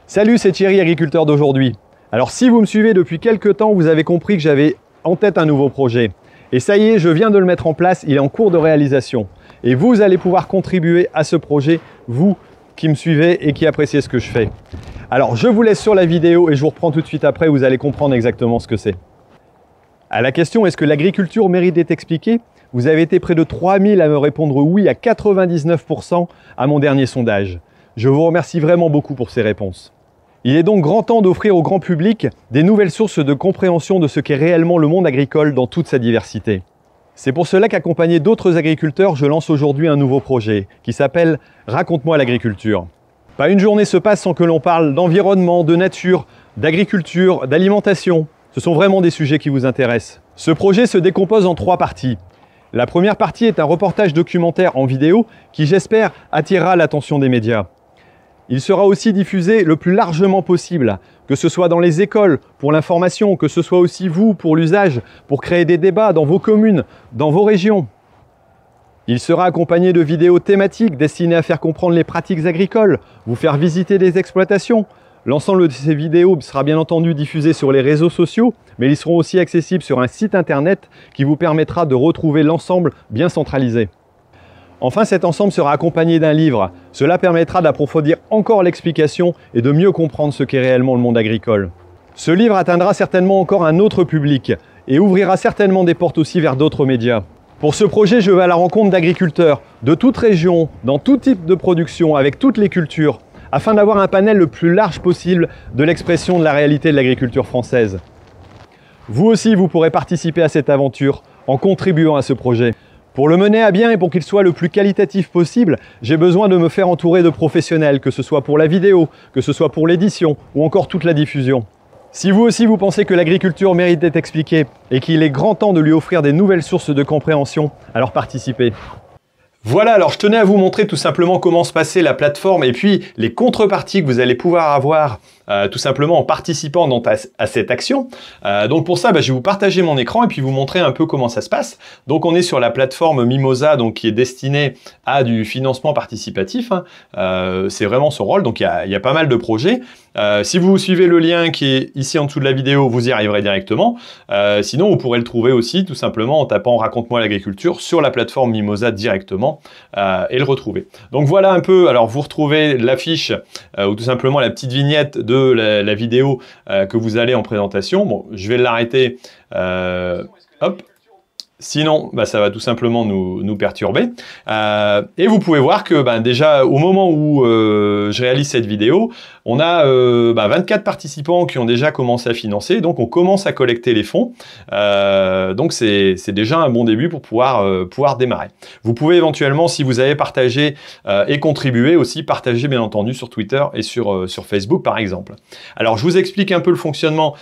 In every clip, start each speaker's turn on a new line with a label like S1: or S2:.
S1: Salut, c'est Thierry, agriculteur d'aujourd'hui. Alors si vous me suivez depuis quelques temps, vous avez compris que j'avais en tête un nouveau projet. Et ça y est, je viens de le mettre en place, il est en cours de réalisation. Et vous allez pouvoir contribuer à ce projet, vous qui me suivez et qui appréciez ce que je fais. Alors je vous laisse sur la vidéo et je vous reprends tout de suite après, vous allez comprendre exactement ce que c'est. À la question « Est-ce que l'agriculture mérite d'être expliquée ?», vous avez été près de 3000 à me répondre oui à 99% à mon dernier sondage. Je vous remercie vraiment beaucoup pour ces réponses. Il est donc grand temps d'offrir au grand public des nouvelles sources de compréhension de ce qu'est réellement le monde agricole dans toute sa diversité. C'est pour cela qu'accompagné d'autres agriculteurs, je lance aujourd'hui un nouveau projet qui s'appelle « Raconte-moi l'agriculture ». Pas une journée se passe sans que l'on parle d'environnement, de nature, d'agriculture, d'alimentation. Ce sont vraiment des sujets qui vous intéressent. Ce projet se décompose en 3 parties. La première partie est un reportage documentaire en vidéo qui, j'espère, attirera l'attention des médias. Il sera aussi diffusé le plus largement possible, que ce soit dans les écoles pour l'information, que ce soit aussi vous pour l'usage, pour créer des débats dans vos communes, dans vos régions. Il sera accompagné de vidéos thématiques destinées à faire comprendre les pratiques agricoles, vous faire visiter des exploitations. L'ensemble de ces vidéos sera bien entendu diffusé sur les réseaux sociaux, mais ils seront aussi accessibles sur un site internet qui vous permettra de retrouver l'ensemble bien centralisé. Enfin, cet ensemble sera accompagné d'un livre. Cela permettra d'approfondir encore l'explication et de mieux comprendre ce qu'est réellement le monde agricole. Ce livre atteindra certainement encore un autre public et ouvrira certainement des portes aussi vers d'autres médias. Pour ce projet, je vais à la rencontre d'agriculteurs de toute région, dans tout type de production, avec toutes les cultures, afin d'avoir un panel le plus large possible de l'expression de la réalité de l'agriculture française. Vous aussi, vous pourrez participer à cette aventure en contribuant à ce projet. Pour le mener à bien et pour qu'il soit le plus qualitatif possible, j'ai besoin de me faire entourer de professionnels, que ce soit pour la vidéo, que ce soit pour l'édition ou encore toute la diffusion. Si vous aussi vous pensez que l'agriculture mérite d'être expliquée et qu'il est grand temps de lui offrir des nouvelles sources de compréhension, alors participez. Voilà, alors je tenais à vous montrer tout simplement comment se passait la plateforme et puis les contreparties que vous allez pouvoir avoir tout simplement en participant à cette action. Donc pour ça, je vais vous partager mon écran et puis vous montrer un peu comment ça se passe. Donc on est sur la plateforme Mimosa, donc qui est destinée à du financement participatif. C'est vraiment son rôle, donc il y a pas mal de projets. Si vous suivez le lien qui est ici en dessous de la vidéo, vous y arriverez directement. Sinon, vous pourrez le trouver aussi tout simplement en tapant « Raconte-moi l'agriculture » sur la plateforme Mimosa directement et le retrouver. Donc voilà un peu, alors vous retrouvez l'affiche ou tout simplement la petite vignette de la vidéo que vous allez en présentation. Bon, je vais l'arrêter. Hop. Sinon, ça va tout simplement nous perturber. Et vous pouvez voir que déjà, au moment où je réalise cette vidéo, on a 24 participants qui ont déjà commencé à financer. Donc, on commence à collecter les fonds. Donc, c'est déjà un bon début pour pouvoir démarrer. Vous pouvez éventuellement, si vous avez partagé et contribué aussi, partager bien entendu sur Twitter et sur Facebook, par exemple. Alors, je vous explique un peu le fonctionnement.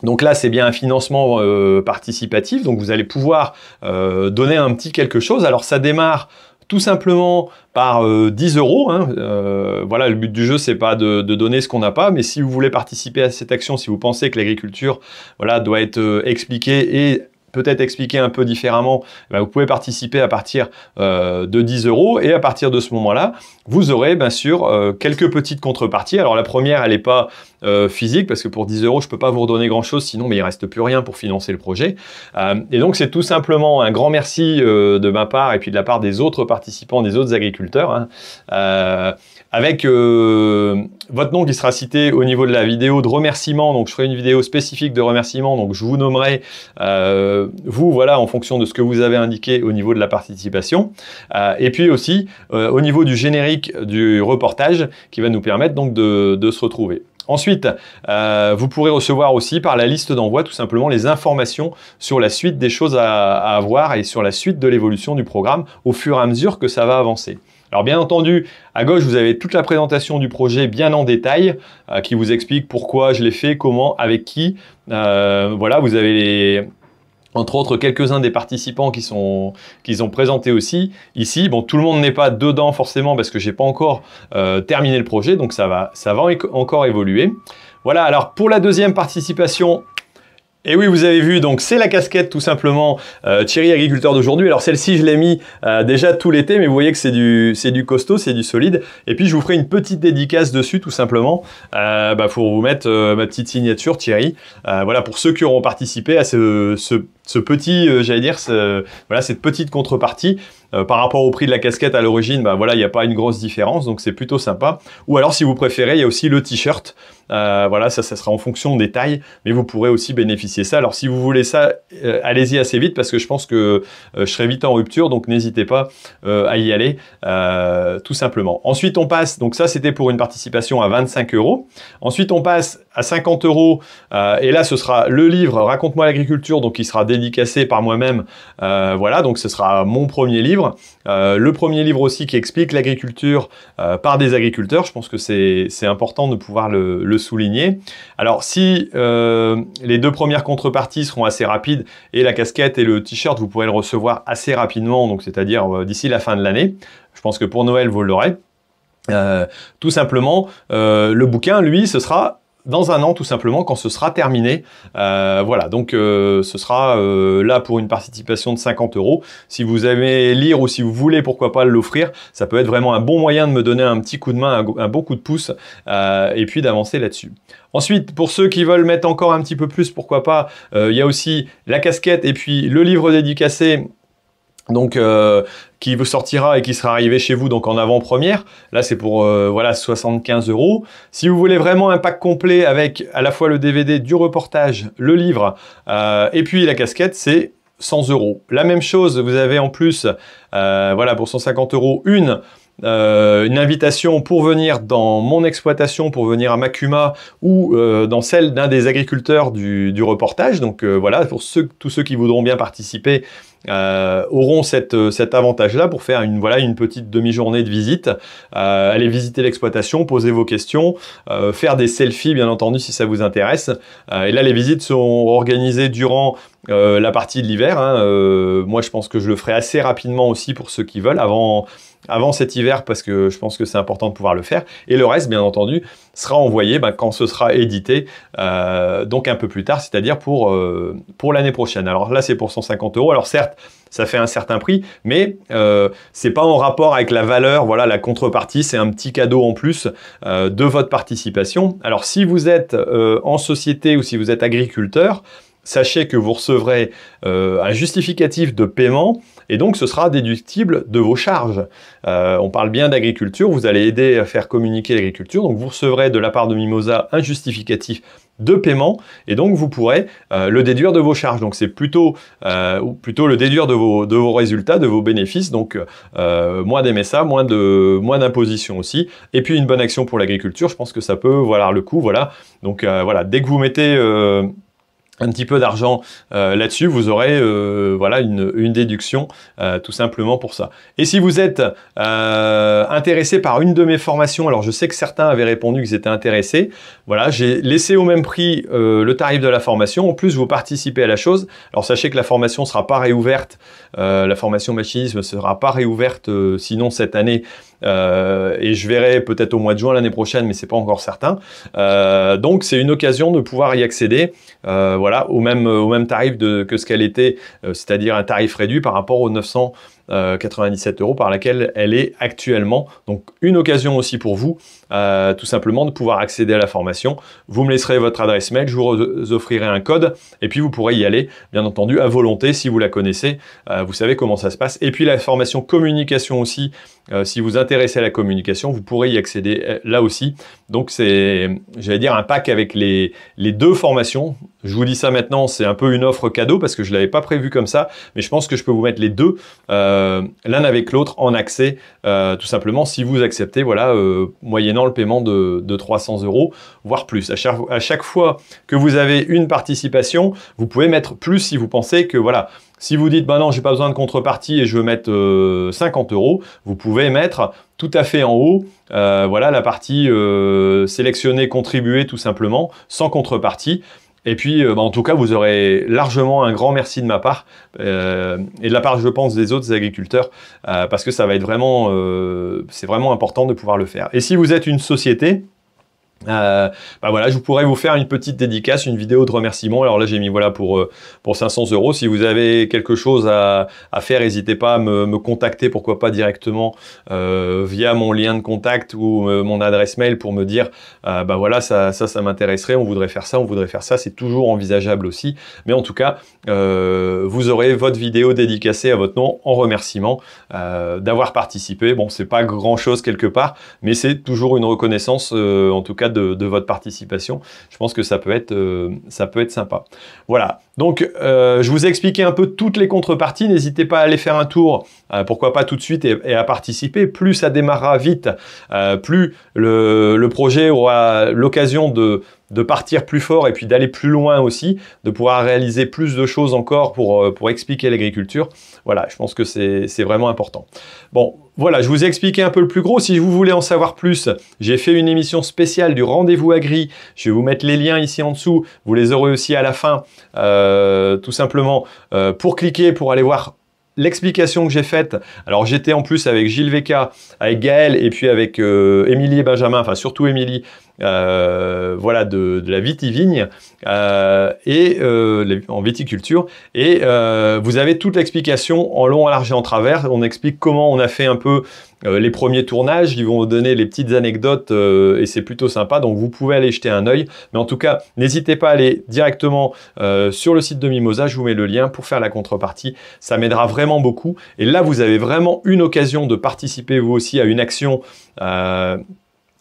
S1: Donc là, c'est bien un financement participatif, donc vous allez pouvoir donner un petit quelque chose. Alors ça démarre tout simplement par 10 €. Voilà, le but du jeu, c'est pas de donner ce qu'on n'a pas, mais si vous voulez participer à cette action, si vous pensez que l'agriculture doit être expliquée et peut-être expliquer un peu différemment, vous pouvez participer à partir de 10 € et à partir de ce moment-là, vous aurez bien sûr quelques petites contreparties. Alors la première, elle n'est pas physique parce que pour 10 €, je ne peux pas vous redonner grand-chose, sinon il ne reste plus rien pour financer le projet. Et donc c'est tout simplement un grand merci de ma part et puis de la part des autres participants, des autres agriculteurs, avec votre nom qui sera cité au niveau de la vidéo de remerciement. Donc je ferai une vidéo spécifique de remerciement, donc je vous nommerai vous, voilà, en fonction de ce que vous avez indiqué au niveau de la participation. Et puis aussi au niveau du générique du reportage qui va nous permettre donc de se retrouver. Ensuite, vous pourrez recevoir aussi par la liste d'envoi tout simplement les informations sur la suite des choses à avoir et sur la suite de l'évolution du programme au fur et à mesure que ça va avancer. Alors bien entendu, à gauche, vous avez toute la présentation du projet bien en détail qui vous explique pourquoi je l'ai fait, comment, avec qui. Voilà, vous avez entre autres quelques-uns des participants qui ont présenté aussi ici. Bon, tout le monde n'est pas dedans forcément parce que j'ai pas encore terminé le projet, donc ça va encore évoluer. Voilà, alors pour la deuxième participation, Et oui, vous avez vu, donc c'est la casquette tout simplement Thierry agriculteur d'aujourd'hui. Alors celle-ci, je l'ai mis déjà tout l'été, mais vous voyez que c'est du costaud, c'est du solide. Et puis je vous ferai une petite dédicace dessus tout simplement pour vous mettre ma petite signature Thierry. Voilà, pour ceux qui auront participé à ce petit, j'allais dire, voilà, cette petite contrepartie. Par rapport au prix de la casquette à l'origine, voilà, il n'y a pas une grosse différence, donc c'est plutôt sympa. Ou alors, si vous préférez, il y a aussi le t-shirt. Voilà, ça sera en fonction des tailles, mais vous pourrez aussi bénéficier de ça. Alors, si vous voulez ça, allez-y assez vite parce que je pense que je serai vite en rupture, donc n'hésitez pas à y aller, tout simplement. Ensuite, on passe, donc ça, c'était pour une participation à 25 €. Ensuite, on passe à 50 €, et là, ce sera le livre « Raconte-moi l'agriculture », donc qui sera dédicacé par moi-même. Voilà, donc ce sera mon premier livre. Le premier livre aussi qui explique l'agriculture par des agriculteurs. Je pense que c'est important de pouvoir le souligner. Alors si les deux premières contreparties seront assez rapides et la casquette et le t-shirt, vous pourrez le recevoir assez rapidement, donc c'est-à-dire d'ici la fin de l'année. Je pense que pour Noël, vous l'aurez. Tout simplement, le bouquin, lui, ce sera dans un an tout simplement quand ce sera terminé. Voilà, donc ce sera là pour une participation de 50 €. Si vous aimez lire ou si vous voulez pourquoi pas l'offrir, ça peut être vraiment un bon moyen de me donner un petit coup de main, un bon coup de pouce et puis d'avancer là-dessus. Ensuite, pour ceux qui veulent mettre encore un petit peu plus, pourquoi pas, il y a aussi la casquette et puis le livre dédicacé. Donc qui vous sortira et qui sera arrivé chez vous donc en avant-première. Là c'est pour voilà 75 €. Si vous voulez vraiment un pack complet avec à la fois le DVD du reportage, le livre et puis la casquette, c'est 100 €. La même chose, vous avez en plus voilà pour 150 € une invitation pour venir dans mon exploitation, pour venir à Makuma ou dans celle d'un des agriculteurs du reportage. Donc voilà, pour tous ceux qui voudront bien participer, auront cet avantage-là pour faire une petite demi-journée de visite, aller visiter l'exploitation, poser vos questions, faire des selfies bien entendu si ça vous intéresse. Et là les visites sont organisées durant la partie de l'hiver. Moi je pense que je le ferai assez rapidement aussi pour ceux qui veulent, avant cet hiver parce que je pense que c'est important de pouvoir le faire. Et le reste, bien entendu, sera envoyé quand ce sera édité, donc un peu plus tard, c'est-à-dire pour l'année prochaine. Alors là, c'est pour 150 €. Alors certes, ça fait un certain prix, mais c'est pas en rapport avec la valeur, voilà, la contrepartie, c'est un petit cadeau en plus de votre participation. Alors si vous êtes en société ou si vous êtes agriculteur, sachez que vous recevrez un justificatif de paiement et donc ce sera déductible de vos charges. On parle bien d'agriculture, vous allez aider à faire communiquer l'agriculture, donc vous recevrez de la part de Mimosa un justificatif de paiement et donc vous pourrez le déduire de vos charges. Donc c'est plutôt le déduire de vos résultats, de vos bénéfices, donc moins d'MSA, moins d'imposition aussi, et puis une bonne action pour l'agriculture, je pense que ça peut valoir le coup, voilà. Donc voilà, dès que vous mettez un petit peu d'argent là-dessus, vous aurez voilà une déduction tout simplement pour ça. Et si vous êtes intéressé par une de mes formations, alors je sais que certains avaient répondu qu'ils étaient intéressés, voilà, j'ai laissé au même prix le tarif de la formation, en plus vous participez à la chose. Alors sachez que la formation ne sera pas réouverte, la formation machinisme ne sera pas réouverte sinon cette année, et je verrai peut-être au mois de juin l'année prochaine, mais c'est pas encore certain. Donc c'est une occasion de pouvoir y accéder, voilà, au même tarif que ce qu'elle était, c'est-à-dire un tarif réduit par rapport aux 997 € par laquelle elle est actuellement. Donc une occasion aussi pour vous, tout simplement de pouvoir accéder à la formation. Vous me laisserez votre adresse mail, je vous offrirai un code et puis vous pourrez y aller, bien entendu, à volonté si vous la connaissez. Vous savez comment ça se passe. Et puis la formation communication aussi, si vous intéressez à la communication, vous pourrez y accéder là aussi. Donc c'est, j'allais dire, un pack avec les deux formations. Je vous dis ça maintenant, c'est un peu une offre cadeau parce que je ne l'avais pas prévu comme ça, mais je pense que je peux vous mettre les deux, l'un avec l'autre, en accès, tout simplement, si vous acceptez, voilà, moyennant le paiement de 300 €, voire plus. À chaque fois que vous avez une participation, vous pouvez mettre plus si vous pensez que, voilà, si vous dites, bah non, j'ai pas besoin de contrepartie et je veux mettre 50 €, vous pouvez mettre tout à fait en haut, voilà, la partie sélectionner, contribuer, tout simplement, sans contrepartie. Et puis, en tout cas, vous aurez largement un grand merci de ma part et de la part, je pense, des autres agriculteurs parce que ça va être vraiment, c'est vraiment important de pouvoir le faire. Et si vous êtes une société, bah voilà, je pourrais vous faire une petite dédicace, une vidéo de remerciement. Alors là, j'ai mis voilà pour 500 €. Si vous avez quelque chose à faire, n'hésitez pas à me contacter, pourquoi pas directement via mon lien de contact ou mon adresse mail pour me dire bah voilà, ça m'intéresserait, on voudrait faire ça, c'est toujours envisageable aussi. Mais en tout cas, vous aurez votre vidéo dédicacée à votre nom en remerciement d'avoir participé. Bon, c'est pas grand chose quelque part, mais c'est toujours une reconnaissance en tout cas de votre participation. Je pense que ça peut être sympa. Voilà, donc je vous ai expliqué un peu toutes les contreparties. N'hésitez pas à aller faire un tour, pourquoi pas tout de suite, et à participer. Plus ça démarrera vite, plus le projet aura l'occasion de partir plus fort et puis d'aller plus loin aussi, de pouvoir réaliser plus de choses encore pour expliquer l'agriculture. Voilà, je pense que c'est vraiment important. Bon, voilà, je vous ai expliqué un peu le plus gros. Si vous voulez en savoir plus, j'ai fait une émission spéciale du Rendez-vous Agri. Je vais vous mettre les liens ici en dessous. Vous les aurez aussi à la fin, tout simplement, pour cliquer, pour aller voir l'explication que j'ai faite. Alors j'étais en plus avec Gilles Véca, avec Gaël et puis avec Émilie et Benjamin, enfin surtout Émilie, voilà, de la Vitivigne en viticulture, et vous avez toute l'explication en long, en large et en travers. On explique comment on a fait un peu les premiers tournages, ils vont vous donner les petites anecdotes et c'est plutôt sympa, donc vous pouvez aller jeter un œil. Mais en tout cas, n'hésitez pas à aller directement sur le site de Mimosa, je vous mets le lien pour faire la contrepartie, ça m'aidera vraiment beaucoup. Et là, vous avez vraiment une occasion de participer vous aussi à une action.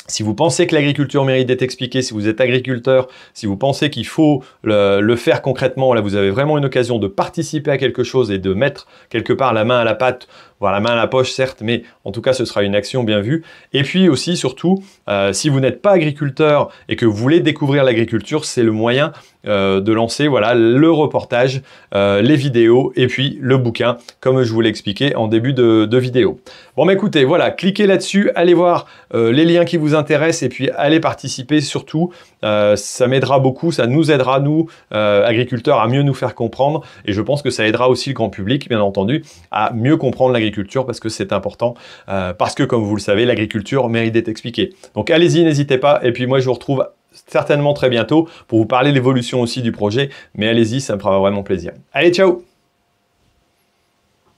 S1: Si vous pensez que l'agriculture mérite d'être expliquée, si vous êtes agriculteur, si vous pensez qu'il faut le faire concrètement, là vous avez vraiment une occasion de participer à quelque chose et de mettre quelque part la main à la pâte, voire la main à la poche certes, mais en tout cas ce sera une action bien vue. Et puis aussi surtout, si vous n'êtes pas agriculteur et que vous voulez découvrir l'agriculture, c'est le moyen de lancer voilà, le reportage, les vidéos et puis le bouquin, comme je vous l'ai expliqué en début de vidéo. Bon bah écoutez, voilà, cliquez là-dessus, allez voir les liens qui vous intéressent et puis allez participer surtout. Ça m'aidera beaucoup, ça nous aidera, nous, agriculteurs, à mieux nous faire comprendre. Et je pense que ça aidera aussi le grand public, bien entendu, à mieux comprendre l'agriculture parce que c'est important. Parce que, comme vous le savez, l'agriculture mérite d'être expliquée. Donc allez-y, n'hésitez pas. Et puis moi, je vous retrouve certainement très bientôt pour vous parler de l'évolution aussi du projet. Mais allez-y, ça me fera vraiment plaisir. Allez, ciao!